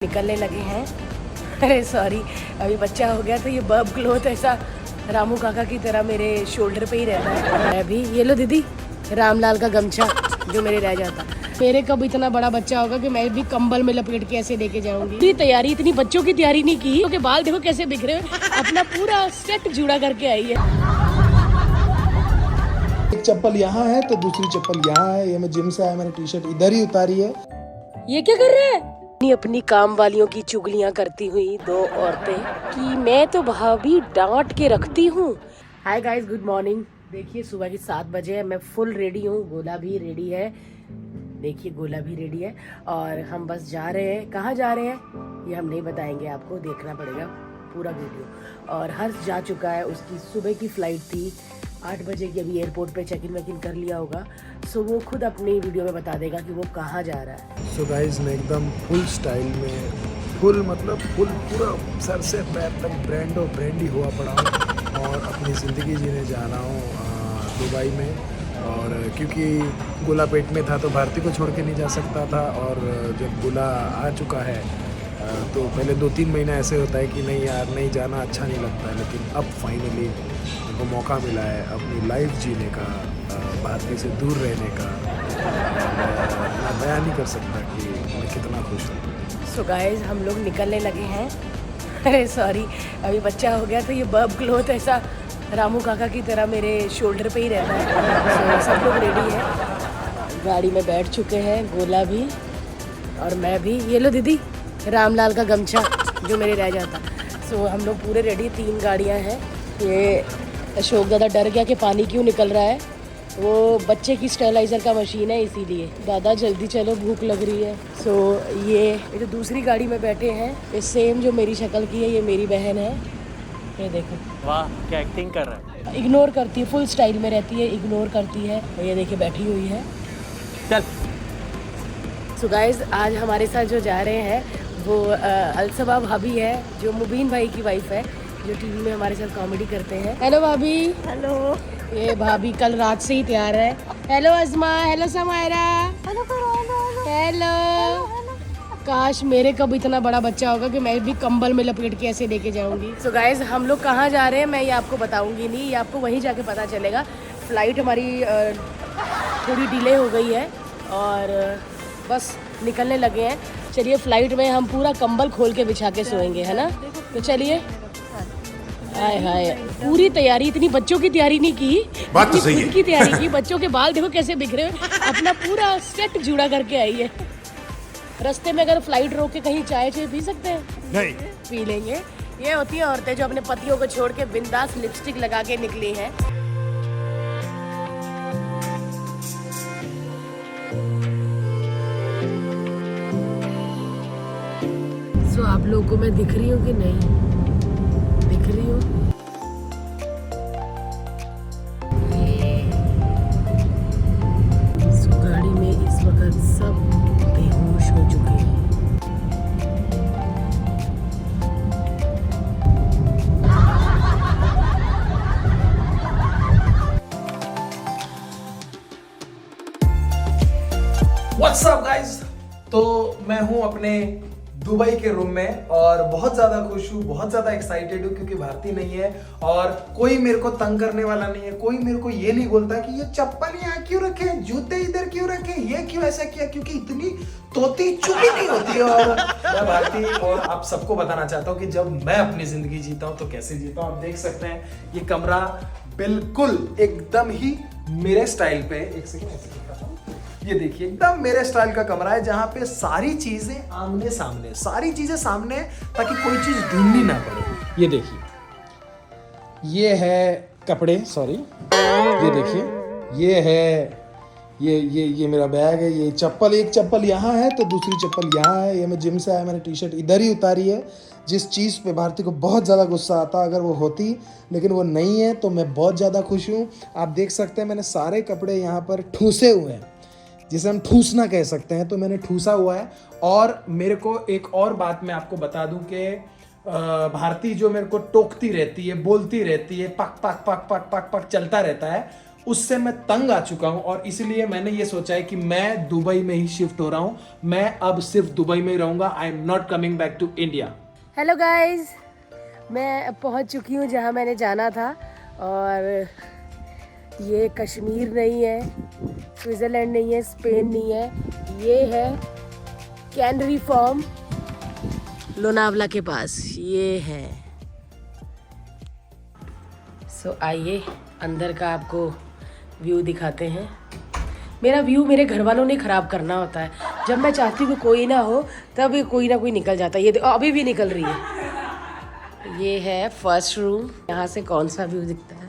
निकलने लगे हैं। अरे सॉरी, अभी बच्चा हो गया तो ये बब क्लोथ ऐसा रामू काका की तरह मेरे शोल्डर पे ही रहता है। मैं भी ये लो दीदी, रामलाल का गमछा जो मेरे रह जाता। मेरे कब इतना बड़ा बच्चा होगा कि मैं भी कंबल में लपेट के ऐसे लेके जाऊंगी। इतनी तैयारी, इतनी बच्चों की तैयारी नहीं की क्योंकि बाल देखो कैसे बिखरे, अपना पूरा सेट जुड़ा करके आई है। एक चप्पल यहाँ है तो दूसरी चप्पल यहाँ है। ये मैं जिम से आया, मैंने टी शर्ट इधर ही उतारी है। ये क्या कर रहे हैं? अपनी काम वालियों की चुगलियां करती हुई दो औरतें कि मैं तो भाभी डांट के रखती हूँ। Hi guys, good morning. देखिए सुबह की 7 बजे है, मैं फुल रेडी हूँ, गोला भी रेडी है। देखिए गोला भी रेडी है और हम बस जा रहे हैं। कहाँ जा रहे हैं ये हम नहीं बताएंगे, आपको देखना पड़ेगा पूरा वीडियो। और हर्ष जा चुका है, उसकी सुबह की फ्लाइट थी 8 बजे की, अभी एयरपोर्ट पे चेक इन कर लिया होगा। सो वो खुद अपनी वीडियो में बता देगा कि वो कहाँ जा रहा है। सो गाइस, मैं एकदम फुल स्टाइल में, फुल मतलब फुल पूरा सर से पैर तक ब्रांड और ब्रांडी हुआ पड़ा हूँ और अपनी ज़िंदगी जीने जा रहा हूँ दुबई में। और क्योंकि गोला पेट में था तो भारती को छोड़ के नहीं जा सकता था, और जब गोला आ चुका है तो पहले 2-3 महीना ऐसे होता है कि नहीं यार नहीं जाना, अच्छा नहीं लगता है। लेकिन अब फाइनली को मौका मिला है अपनी लाइफ जीने का, भारती से दूर रहने का। मैं बयान नहीं कर सकता कि मैं कितना खुश हूँ। सो गाइस, हम लोग निकलने लगे हैं। अरे सॉरी, अभी बच्चा हो गया तो ये बब क्लोथ ऐसा रामू काका की तरह मेरे शोल्डर पे ही रहता है। सब लोग रेडी है, गाड़ी में बैठ चुके हैं, गोला भी और मैं भी। ये लो दीदी, रामलाल का गमछा जो मेरे रह जाता। सो हम लोग पूरे रेडी, 3 गाड़ियाँ हैं। ये अशोक दादा डर गया कि पानी क्यों निकल रहा है, वो बच्चे की स्टेलाइजर का मशीन है इसीलिए। दादा जल्दी चलो, भूख लग रही है। सो ये जो दूसरी गाड़ी में बैठे हैं, ये सेम जो मेरी शक्ल की है, ये मेरी बहन है। ये देखो, वाह क्या एक्टिंग कर रहा है। इग्नोर करती है, फुल स्टाइल में रहती है, इग्नोर करती है। और ये देखिए बैठी हुई है। चल। सो गाइस, आज हमारे साथ जो जा रहे हैं वो अलसबा भाभी है, जो मुबीन भाई की वाइफ है, जो टीवी में हमारे साथ कॉमेडी करते हैं। हेलो भाभी। हेलो। ये भाभी कल रात से ही तैयार है। Hello Azma, hello Samaira, hello hello. काश मेरे कब इतना बड़ा बच्चा होगा कि मैं भी कंबल में लपेट के ऐसे लेके जाऊंगी। सो गाइस, हम लोग कहाँ जा रहे हैं मैं ये आपको बताऊंगी नहीं, ये आपको वहीं जाके पता चलेगा। फ्लाइट हमारी थोड़ी डिले हो गई है और बस निकलने लगे हैं। चलिए, फ्लाइट में हम पूरा कंबल खोल के बिछा के सोएंगे, है ना? तो चलिए। हाय हाय, पूरी तैयारी, इतनी बच्चों की तैयारी नहीं की, बात तो सही है, की तैयारी की। बच्चों के बाल देखो कैसे बिखरे, अपना पूरा सेट जुड़ा करके आई है। रास्ते में अगर फ्लाइट रोक के कहीं चाय पी सकते हैं? नहीं, पी लेंगे। ये होती है औरतें जो अपने पतियों को छोड़ के बिंदास लिपस्टिक लगा के निकली हैं। सो आप लोगों को मैं दिख रही हूँ कि नहीं दिख रही हूँ? सो गाड़ी में इस वक्त सब बेहोश हो चुके हैं। What's up guys? तो मैं हूँ अपने दुबई के रूम में और बहुत ज़्यादा खुश हूँ, बहुत ज़्यादा एक्साइटेड हूँ क्योंकि भारती नहीं है और कोई मेरे को तंग करने वाला नहीं है। कोई मेरे को ये नहीं बोलता कि ये चप्पल यहाँ क्यों रखे, जूते इधर क्यों रखे, ये क्यों ऐसा किया, क्योंकि इतनी तोती चुपी नहीं होती है। और मैं भारती और आप सबको बताना चाहता हूँ कि जब मैं अपनी ज़िंदगी जीता हूँ तो कैसे जीता हूँ। आप देख सकते हैं ये कमरा बिल्कुल एकदम ही मेरे स्टाइल पे। एक सेकेंड, ऐसे दिखाता हूँ। ये देखिए एकदम मेरे स्टाइल का कमरा है जहाँ पे सारी चीजें आमने सामने, सारी चीजें सामने है ताकि कोई चीज ढूंढनी ना पड़े। ये देखिए, ये है कपड़े, सॉरी, ये देखिए, ये है ये मेरा बैग है, ये चप्पल, एक चप्पल यहाँ है तो दूसरी चप्पल यहाँ है। ये मैं जिम से आया, मैंने टी शर्ट इधर ही उतारी है। जिस चीज़ पे भारती को बहुत ज़्यादा गुस्सा आता अगर वो होती, लेकिन वो नहीं है, तो मैं बहुत ज़्यादा खुश हूँ। आप देख सकते हैं मैंने सारे कपड़े यहाँ पर ठूसे हुए हैं, जिसे हम ठूसना कह सकते हैं, तो मैंने ठूसा हुआ है। और मेरे को एक और बात मैं आपको बता दूं कि भारती जो मेरे को टोकती रहती है, बोलती रहती है, पक पक पक पक पक पक चलता रहता है, उससे मैं तंग आ चुका हूं और इसलिए मैंने ये सोचा है कि मैं दुबई में ही शिफ्ट हो रहा हूं। मैं अब सिर्फ दुबई में ही रहूंगा। I am not coming back to India. Hello guys, मैं पहुंच चुकी हूं जहां मैंने जाना था। और ये कश्मीर नहीं है, स्विट्ज़रलैंड नहीं है, स्पेन नहीं है, ये है कैनरी फॉर्म, लोनावला के पास ये है। सो आइए अंदर का आपको व्यू दिखाते हैं। मेरा व्यू मेरे घर वालों ने ख़राब करना होता है। जब मैं चाहती हूँ कि कोई ना हो तब कोई ना कोई निकल जाता है। ये अभी भी निकल रही है। ये है फर्स्ट रूम। यहाँ से कौन सा व्यू दिखता है?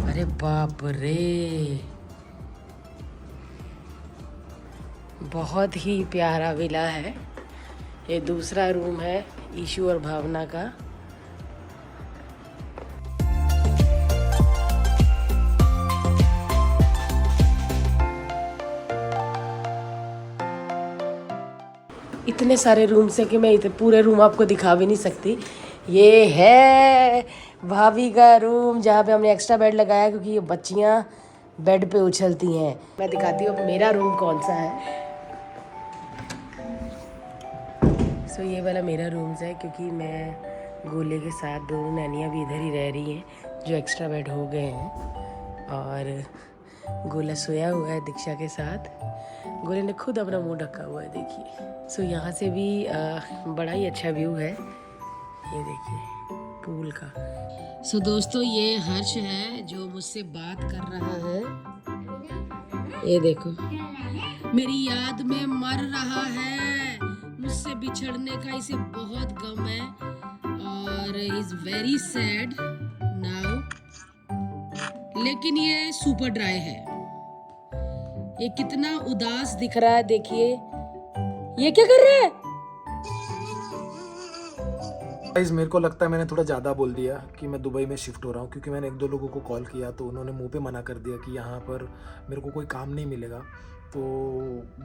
अरे बाप रे, बहुत ही प्यारा विला है। ये दूसरा रूम है ईशु और भावना का। इतने सारे रूम्स हैं कि मैं इतने पूरे रूम आपको दिखा भी नहीं सकती। ये है भाभी का रूम जहाँ पे हमने एक्स्ट्रा बेड लगाया क्योंकि ये बच्चियाँ बेड पे उछलती हैं। मैं दिखाती हूँ अब मेरा रूम कौन सा है। सो ये वाला मेरा रूम्स है क्योंकि मैं गोले के साथ दोनों नैनियाँ भी इधर ही रह रही हैं जो एक्स्ट्रा बेड हो गए हैं। और गोला सोया हुआ है दीक्षा के साथ। गोले ने खुद अपना मुंह ढका हुआ है, देखिए। सो यहाँ से भी बड़ा ही अच्छा व्यू है, ये देखिए पूल का। सो दोस्तों ये हर्ष है जो मुझसे बात कर रहा है। ये देखो मेरी याद में मर रहा है, मुझसे बिछड़ने का इसे बहुत गम है और इज वेरी सैड नाउ। लेकिन ये सुपर ड्राई है। ये कितना उदास दिख रहा है, देखिए। ये क्या कर रहा है? गाइस मेरे को लगता है मैंने थोड़ा ज़्यादा बोल दिया कि मैं दुबई में शिफ्ट हो रहा हूँ, क्योंकि मैंने 1-2 लोगों को कॉल किया तो उन्होंने मुंह पे मना कर दिया कि यहाँ पर मेरे को कोई काम नहीं मिलेगा। तो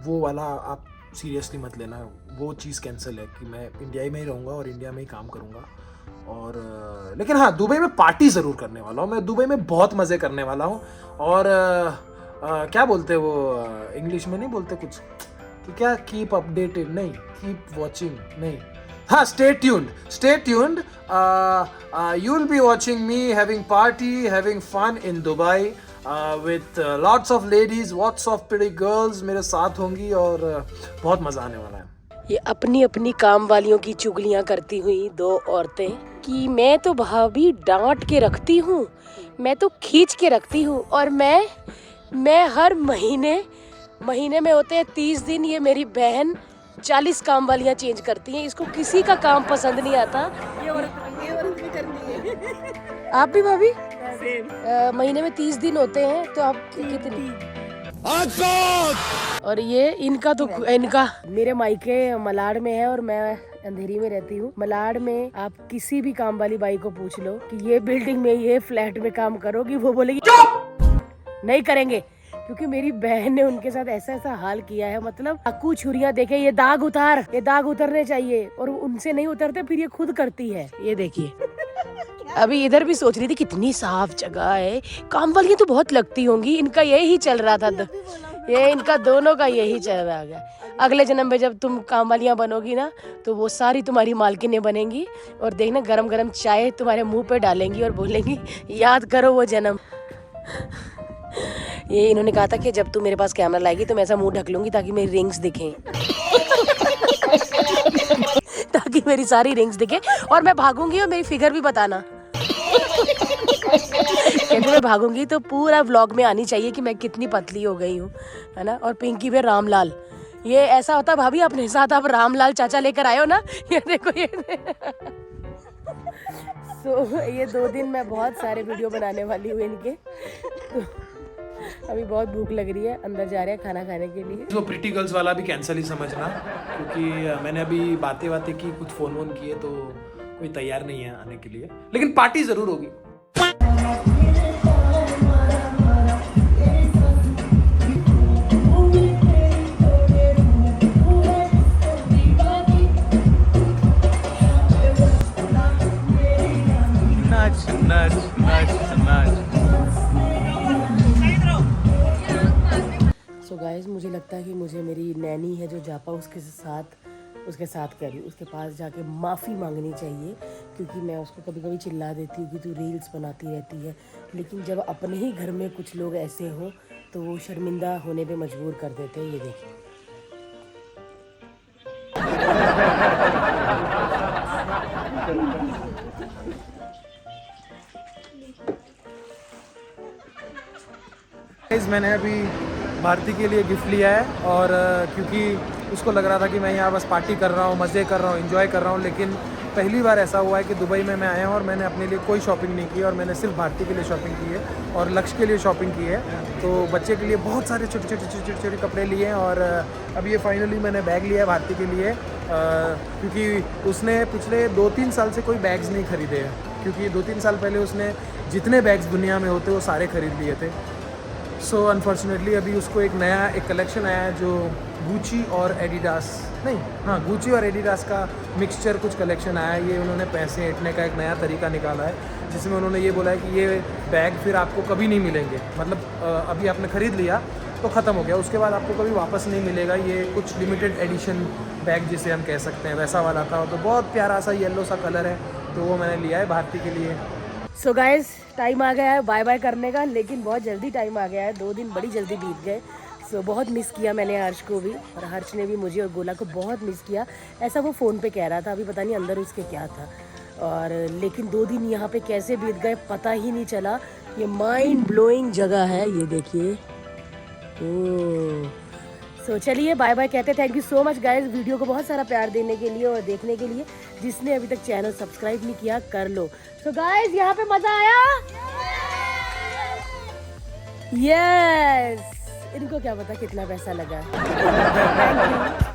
वो वाला आप सीरियसली मत लेना, वो चीज़ कैंसिल है कि मैं इंडिया में ही रहूँगा और इंडिया में ही काम करूँगा। और लेकिन हाँ, दुबई में पार्टी ज़रूर करने वाला हूँ। मैं दुबई में बहुत मज़े करने वाला हूँ। और क्या बोलते हैं वो इंग्लिश में नहीं बोलते कुछ कि क्या, कीप अपडेटेड नहीं, कीप वॉचिंग नहीं, हाँ stay tuned. You will be watching me having party, having fun in Dubai with lots of ladies, lots of pretty girls मेरे साथ होंगी और बहुत मज़ा आने वाला है। ये अपनी अपनी काम वालियों की चुगलियां करती हुई दो औरतें कि मैं तो भाभी डांट के रखती हूँ, मैं तो खींच के रखती हूँ, और मैं हर महीने में होते हैं 30 दिन, ये मेरी बहन 40 काम वालियाँ चेंज करती हैं। इसको किसी का काम पसंद नहीं आता। ये औरत भी करती है। आप भी भाभी? महीने में 30 दिन होते हैं तो आप कितनी? और ये इनका मेरे मायके मलाड में है और मैं अंधेरी में रहती हूँ। मलाड में आप किसी भी काम वाली बाई को पूछ लो कि ये बिल्डिंग में, ये फ्लैट में काम करोगी, वो बोलेगी नहीं करेंगे, क्योंकि मेरी बहन ने उनके साथ ऐसा हाल किया है। मतलब चाकू छुरियां देखे, ये दाग उतरने चाहिए, और उनसे नहीं उतरते, फिर ये खुद करती है। ये देखिए अभी इधर भी सोच रही थी कितनी साफ जगह है, काम वालियां तो बहुत लगती होंगी। इनका यही चल रहा था, ये इनका दोनों का यही चल रहा है। अगले जन्म में जब तुम काम वालियां बनोगी ना तो वो सारी तुम्हारी मालकिनें बनेंगी, और देखना गरम गरम चाय तुम्हारे मुंह पे डालेंगी और बोलेंगी याद करो वो जन्म। ये इन्होंने कहा था कि जब तू मेरे पास कैमरा लाएगी तो मैं ऐसा मुंह ढक लूंगी ताकि मेरी रिंग्स दिखें ताकि मेरी सारी रिंग्स दिखे, और मैं भागूंगी और मेरी फिगर भी बताना। कहते मैं भागूंगी तो पूरा व्लॉग में आनी चाहिए कि मैं कितनी पतली हो गई हूँ, है ना। और पिंकी पे रामलाल, ये ऐसा होता भाभी अपने साथ आप रामलाल चाचा लेकर आए हो ना, ये देखो ये। ये 2 दिन मैं बहुत सारे वीडियो बनाने वाली हूँ इनके। तो अभी बहुत भूख लग रही है, अंदर जा रहे हैं खाना खाने के लिए। तो प्रिटी गर्ल्स वाला भी कैंसिल ही समझना, क्योंकि मैंने अभी बातें की, कुछ फोन किए, तो कोई तैयार नहीं है आने के लिए, लेकिन पार्टी जरूर होगी। नच नच नच नच। लगता है कि मुझे मेरी नैनी है जो जापा उसके साथ कह रही हूँ, उसके पास जाके माफ़ी मांगनी चाहिए, क्योंकि मैं उसको कभी कभी चिल्ला देती हूँ कि तू रील्स बनाती रहती है, लेकिन जब अपने ही घर में कुछ लोग ऐसे हों तो वो शर्मिंदा होने पे मजबूर कर देते हैं। ये देखिए, मैंने अभी भारती के लिए गिफ्ट लिया है और क्योंकि उसको लग रहा था कि मैं यहाँ बस पार्टी कर रहा हूँ, मज़े कर रहा हूँ, एंजॉय कर रहा हूँ, लेकिन पहली बार ऐसा हुआ है कि दुबई में मैं आया हूँ और मैंने अपने लिए कोई शॉपिंग नहीं की और मैंने सिर्फ भारती के लिए शॉपिंग की है और लक्ष्य के लिए शॉपिंग की है। तो बच्चे के लिए बहुत सारे छोटे छोटे कपड़े लिए हैं और अब ये फाइनली मैंने बैग लिया है भारती के लिए, क्योंकि उसने पिछले 2-3 साल से कोई बैग्स नहीं खरीदे हैं, क्योंकि 2-3 साल पहले उसने जितने बैग्स दुनिया में होते वो सारे खरीद लिए थे। सो अनफॉर्चुनेटली अभी उसको एक कलेक्शन आया है जो गुची और एडिडास का मिक्सचर कुछ कलेक्शन आया है। ये उन्होंने पैसे ऐंठने का एक नया तरीका निकाला है, जिसमें उन्होंने ये बोला है कि ये बैग फिर आपको कभी नहीं मिलेंगे, मतलब अभी आपने ख़रीद लिया तो ख़त्म हो गया, उसके बाद आपको कभी वापस नहीं मिलेगा। ये कुछ लिमिटेड एडिशन बैग जिसे हम कह सकते हैं वैसा वाला था, तो बहुत प्यारा सा येलो सा कलर है, तो वो मैंने लिया है भारती के लिए। सो गाइस, टाइम आ गया है बाय बाय करने का, लेकिन बहुत जल्दी टाइम आ गया है, 2 दिन बड़ी जल्दी बीत गए। सो बहुत मिस किया मैंने हर्ष को भी, और हर्ष ने भी मुझे और गोला को बहुत मिस किया। ऐसा वो फ़ोन पे कह रहा था, अभी पता नहीं अंदर उसके क्या था। और लेकिन 2 दिन यहाँ पे कैसे बीत गए पता ही नहीं चला। ये माइंड ब्लोइंग जगह है, ये देखिए। सो चलिए बाय बाय कहते। Thank you so much guys video को बहुत सारा प्यार देने के लिए और देखने के लिए। जिसने अभी तक चैनल सब्सक्राइब नहीं किया कर लो। सो गाइस, यहाँ पे मजा आया? यस। इनको क्या पता कितना पैसा लगा। Thank you.